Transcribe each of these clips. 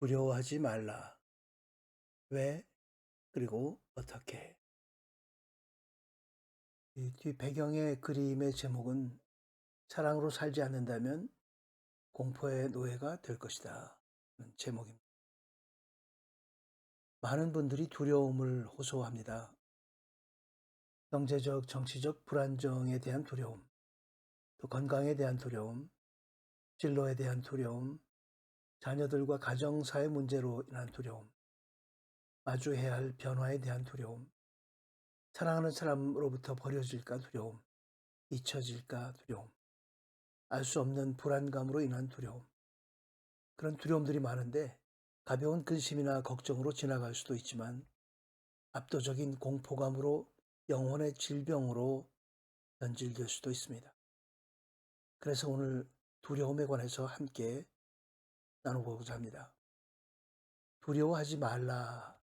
두려워하지 말라. 왜? 그리고 어떻게? 이 뒤 배경의 그림의 제목은 사랑으로 살지 않는다면 공포의 노예가 될 것이다. 제목입니다. 많은 분들이 두려움을 호소합니다. 경제적, 정치적 불안정에 대한 두려움, 또 건강에 대한 두려움, 진로에 대한 두려움, 자녀들과 가정사의 문제로 인한 두려움, 마주해야 할 변화에 대한 두려움, 사랑하는 사람으로부터 버려질까 두려움, 잊혀질까 두려움, 알 수 없는 불안감으로 인한 두려움, 그런 두려움들이 많은데 가벼운 근심이나 걱정으로 지나갈 수도 있지만 압도적인 공포감으로 영혼의 질병으로 변질될 수도 있습니다. 그래서 오늘 두려움에 관해서 함께 나눠보고자 합니다. 두려워하지 말라.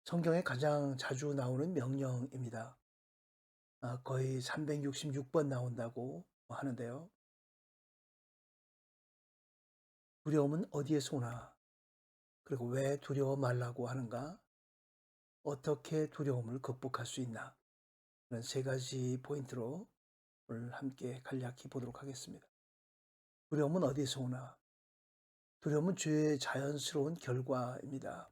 성경에 가장 자주 나오는 명령입니다. 거의 366번 나온다고 하는데요. 두려움은 어디에서 오나? 그리고 왜 두려워 말라고 하는가? 어떻게 두려움을 극복할 수 있나? 이런 세 가지 포인트로 오늘 함께 간략히 보도록 하겠습니다. 두려움은 어디에서 오나? 두려움은 죄의 자연스러운 결과입니다.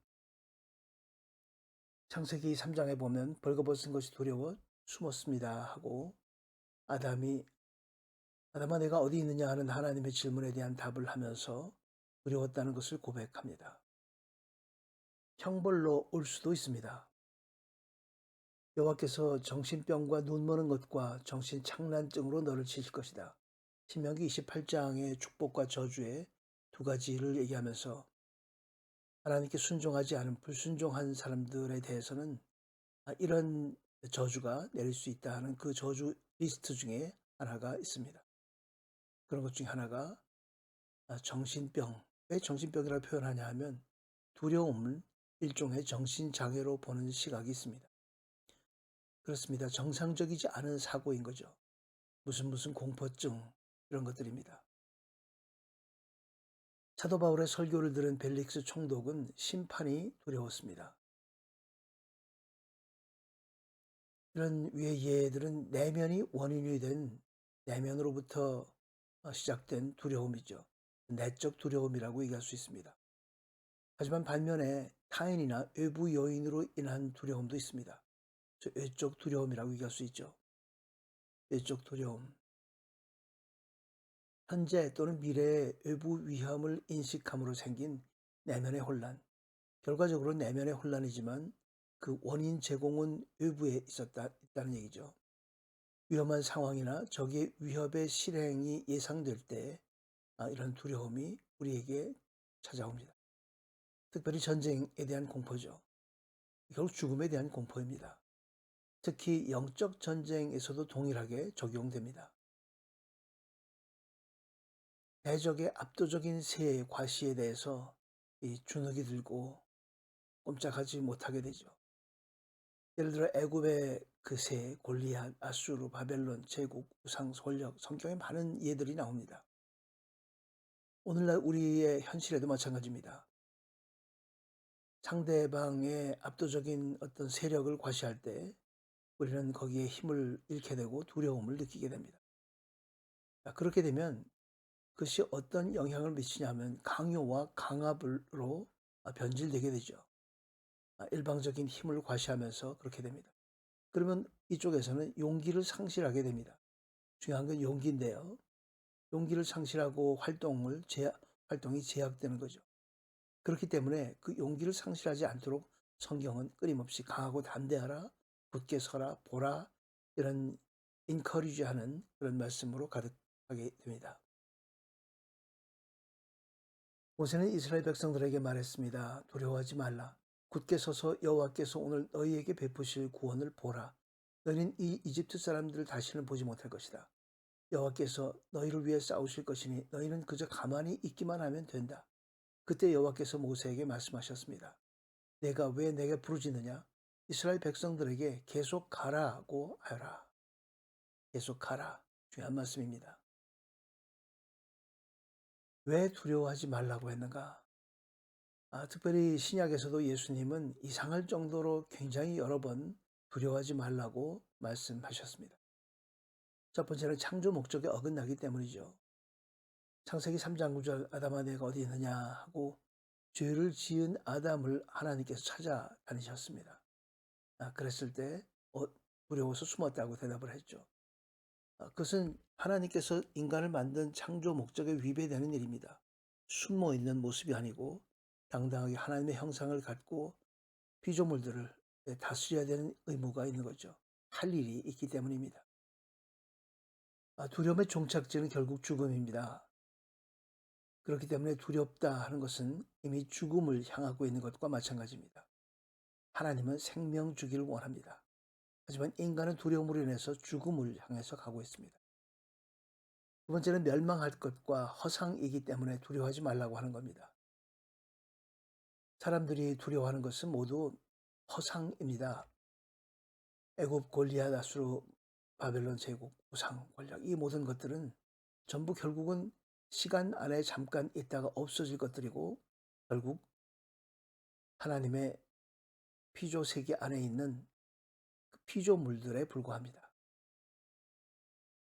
창세기 3장에 보면 벌거벗은 것이 두려워 숨었습니다 하고 아담아 내가 어디 있느냐 하는 하나님의 질문에 대한 답을 하면서 두려웠다는 것을 고백합니다. 형벌로 올 수도 있습니다. 여호와께서 정신병과 눈머는 것과 정신착란증으로 너를 치실 것이다. 신명기 28장의 축복과 저주의 두 가지를 얘기하면서 하나님께 순종하지 않은 불순종한 사람들에 대해서는 이런 저주가 내릴 수 있다 하는 그 저주 리스트 중에 하나가 있습니다. 그런 것 중에 하나가 정신병. 왜 정신병이라고 표현하냐 하면 두려움을 일종의 정신장애로 보는 시각이 있습니다. 그렇습니다. 정상적이지 않은 사고인 거죠. 무슨 공포증 이런 것들입니다. 사도 바울의 설교를 들은 벨릭스 총독은 심판이 두려웠습니다. 이런 위의 예들은 내면이 원인이 된 내면으로부터 시작된 두려움이죠. 내적 두려움이라고 얘기할 수 있습니다. 하지만 반면에 타인이나 외부 요인으로 인한 두려움도 있습니다. 외적 두려움이라고 얘기할 수 있죠. 외적 두려움. 현재 또는 미래의 외부 위험을 인식함으로 생긴 내면의 혼란. 결과적으로 내면의 혼란이지만 그 원인 제공은 외부에 있다는 얘기죠. 위험한 상황이나 적의 위협의 실행이 예상될 때 이런 두려움이 우리에게 찾아옵니다. 특별히 전쟁에 대한 공포죠. 결국 죽음에 대한 공포입니다. 특히 영적 전쟁에서도 동일하게 적용됩니다. 대적의 압도적인 세의 과시에 대해서 이 주눅이 들고 꼼짝하지 못하게 되죠. 예를 들어 애굽의 그 세, 골리앗, 아수르, 바벨론, 제국, 우상, 권력, 성경에 많은 예들이 나옵니다. 오늘날 우리의 현실에도 마찬가지입니다. 상대방의 압도적인 어떤 세력을 과시할 때 우리는 거기에 힘을 잃게 되고 두려움을 느끼게 됩니다. 그렇게 되면 그것이 어떤 영향을 미치냐면 강요와 강압으로 변질되게 되죠. 일방적인 힘을 과시하면서 그렇게 됩니다. 그러면 이쪽에서는 용기를 상실하게 됩니다. 중요한 건 용기인데요. 용기를 상실하고 활동이 제약되는 거죠. 그렇기 때문에 그 용기를 상실하지 않도록 성경은 끊임없이 강하고 담대하라, 굳게 서라, 보라 이런 인커리지하는 그런 말씀으로 가득하게 됩니다. 모세는 이스라엘 백성들에게 말했습니다. 두려워하지 말라. 굳게 서서 여호와께서 오늘 너희에게 베푸실 구원을 보라. 너희는 이 이집트 사람들을 다시는 보지 못할 것이다. 여호와께서 너희를 위해 싸우실 것이니 너희는 그저 가만히 있기만 하면 된다. 그때 여호와께서 모세에게 말씀하셨습니다. 내가 왜 내게 부르짖느냐? 이스라엘 백성들에게 계속 가라고 하라. 계속 가라. 중요한 말씀입니다. 왜 두려워하지 말라고 했는가? 특별히 신약에서도 예수님은 이상할 정도로 굉장히 여러 번 두려워하지 말라고 말씀하셨습니다. 첫 번째는 창조 목적에 어긋나기 때문이죠. 창세기 3장 9절 아담아 내가 어디 있느냐 하고 죄를 지은 아담을 하나님께서 찾아다니셨습니다. 그랬을 때 두려워서 숨었다고 대답을 했죠. 그것은 하나님께서 인간을 만든 창조 목적에 위배되는 일입니다. 숨어 있는 모습이 아니고 당당하게 하나님의 형상을 갖고 피조물들을 다스려야 되는 의무가 있는 거죠. 할 일이 있기 때문입니다. 두려움의 종착지는 결국 죽음입니다. 그렇기 때문에 두렵다 하는 것은 이미 죽음을 향하고 있는 것과 마찬가지입니다. 하나님은 생명 주기를 원합니다. 하지만 인간은 두려움으로 인해서 죽음을 향해서 가고 있습니다. 두 번째는 멸망할 것과 허상이기 때문에 두려워하지 말라고 하는 겁니다. 사람들이 두려워하는 것은 모두 허상입니다. 애굽 골리앗, 아수르, 바벨론 제국, 우상, 권력, 이 모든 것들은 전부 결국은 시간 안에 잠깐 있다가 없어질 것들이고 결국 하나님의 피조 세계 안에 있는 그 피조물들에 불과합니다.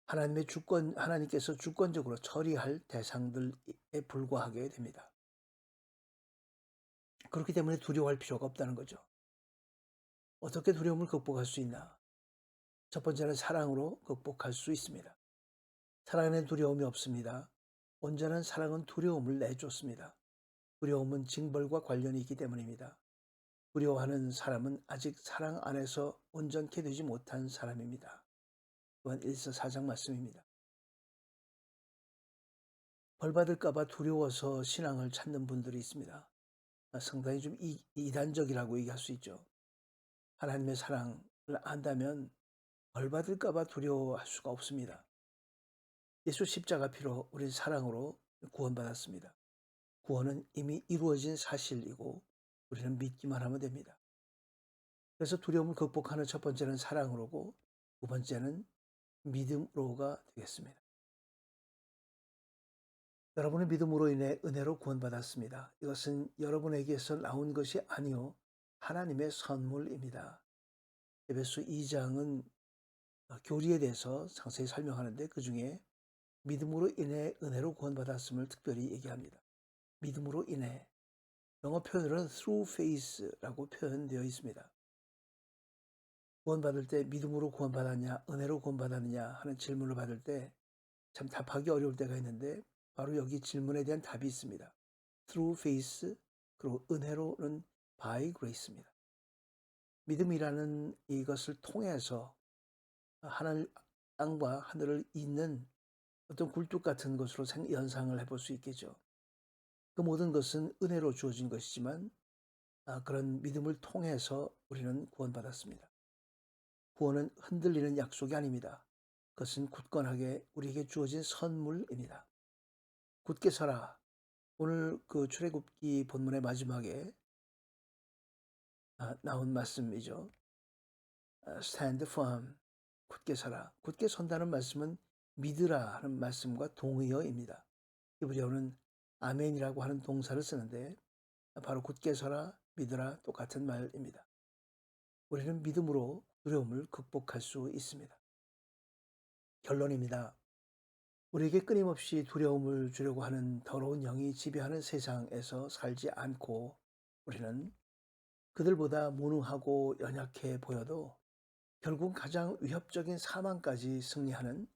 하나님께서 주권적으로 처리할 대상들에 불과하게 됩니다. 그렇기 때문에 두려워할 필요가 없다는 거죠. 어떻게 두려움을 극복할 수 있나? 첫 번째는 사랑으로 극복할 수 있습니다. 사랑에는 두려움이 없습니다. 온전한 사랑은 두려움을 내쫓습니다. 두려움은 징벌과 관련이 있기 때문입니다. 두려워하는 사람은 아직 사랑 안에서 온전케 되지 못한 사람입니다. 또한 1서 4장 말씀입니다. 벌받을까봐 두려워서 신앙을 찾는 분들이 있습니다. 상당히 좀 이단적이라고 얘기할 수 있죠. 하나님의 사랑을 안다면 벌받을까봐 두려워할 수가 없습니다. 예수 십자가 피로 우리 사랑으로 구원받았습니다. 구원은 이미 이루어진 사실이고 우리는 믿기만 하면 됩니다. 그래서 두려움을 극복하는 첫 번째는 사랑으로고 두 번째는 믿음으로가 되겠습니다. 여러분의 믿음으로 인해 은혜로 구원받았습니다. 이것은 여러분에게서 나온 것이 아니요 하나님의 선물입니다. 에베소 2장은 교리에 대해서 상세히 설명하는데 그 중에 믿음으로 인해 은혜로 구원받았음을 특별히 얘기합니다. 믿음으로 인해 영어 표현으로는 through faith라고 표현되어 있습니다. 구원받을 때 믿음으로 구원받았냐 은혜로 구원받았느냐 하는 질문을 받을 때 참 답하기 어려울 때가 있는데 바로 여기 질문에 대한 답이 있습니다. through faith 그리고 은혜로는 by grace입니다. 믿음이라는 이것을 통해서 하늘 땅과 하늘을 잇는 어떤 굴뚝 같은 것으로 연상을 해볼 수 있겠죠. 그 모든 것은 은혜로 주어진 것이지만 그런 믿음을 통해서 우리는 구원받았습니다. 구원은 흔들리는 약속이 아닙니다. 그것은 굳건하게 우리에게 주어진 선물입니다. 굳게 서라. 오늘 그 출애굽기 본문의 마지막에 나온 말씀이죠. Stand firm. 굳게 서라. 굳게 선다는 말씀은 믿으라 하는 말씀과 동의어입니다. 히브리어는 아멘이라고 하는 동사를 쓰는데 바로 굳게 서라, 믿으라 똑같은 말입니다. 우리는 믿음으로 두려움을 극복할 수 있습니다. 결론입니다. 우리에게 끊임없이 두려움을 주려고 하는 더러운 영이 지배하는 세상에서 살지 않고 우리는 그들보다 무능하고 연약해 보여도 결국 가장 위협적인 사망까지 승리하는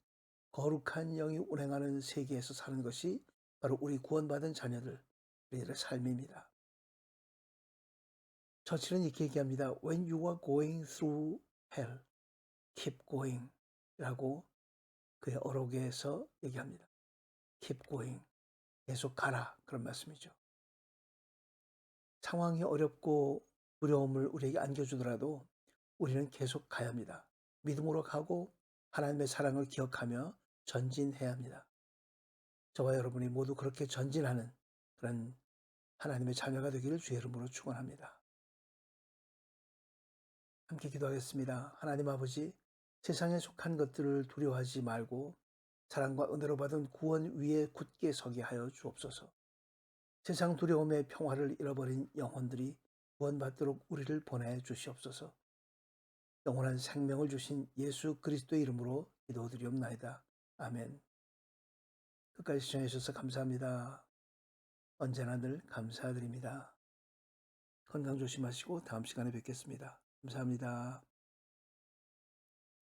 거룩한 영이 운행하는 세계에서 사는 것이 바로 우리 구원받은 자녀들, 우리들의 삶입니다. 처칠은 이렇게 얘기합니다. When you are going through hell, keep going 라고 그의 어록에서 얘기합니다. Keep going, 계속 가라 그런 말씀이죠. 상황이 어렵고 두려움을 우리에게 안겨주더라도 우리는 계속 가야 합니다. 믿음으로 가고 하나님의 사랑을 기억하며 전진해야 합니다. 저와 여러분이 모두 그렇게 전진하는 그런 하나님의 자녀가 되기를 주의 이름으로 축원합니다. 함께 기도하겠습니다. 하나님 아버지, 세상에 속한 것들을 두려워하지 말고 사랑과 은혜로 받은 구원 위에 굳게 서게 하여 주옵소서. 세상 두려움의 평화를 잃어버린 영혼들이 구원받도록 우리를 보내 주시옵소서. 영원한 생명을 주신 예수 그리스도의 이름으로 기도드리옵나이다. 아멘. 끝까지 시청해 주셔서 감사합니다. 언제나 늘 감사드립니다. 건강 조심하시고 다음 시간에 뵙겠습니다. 감사합니다.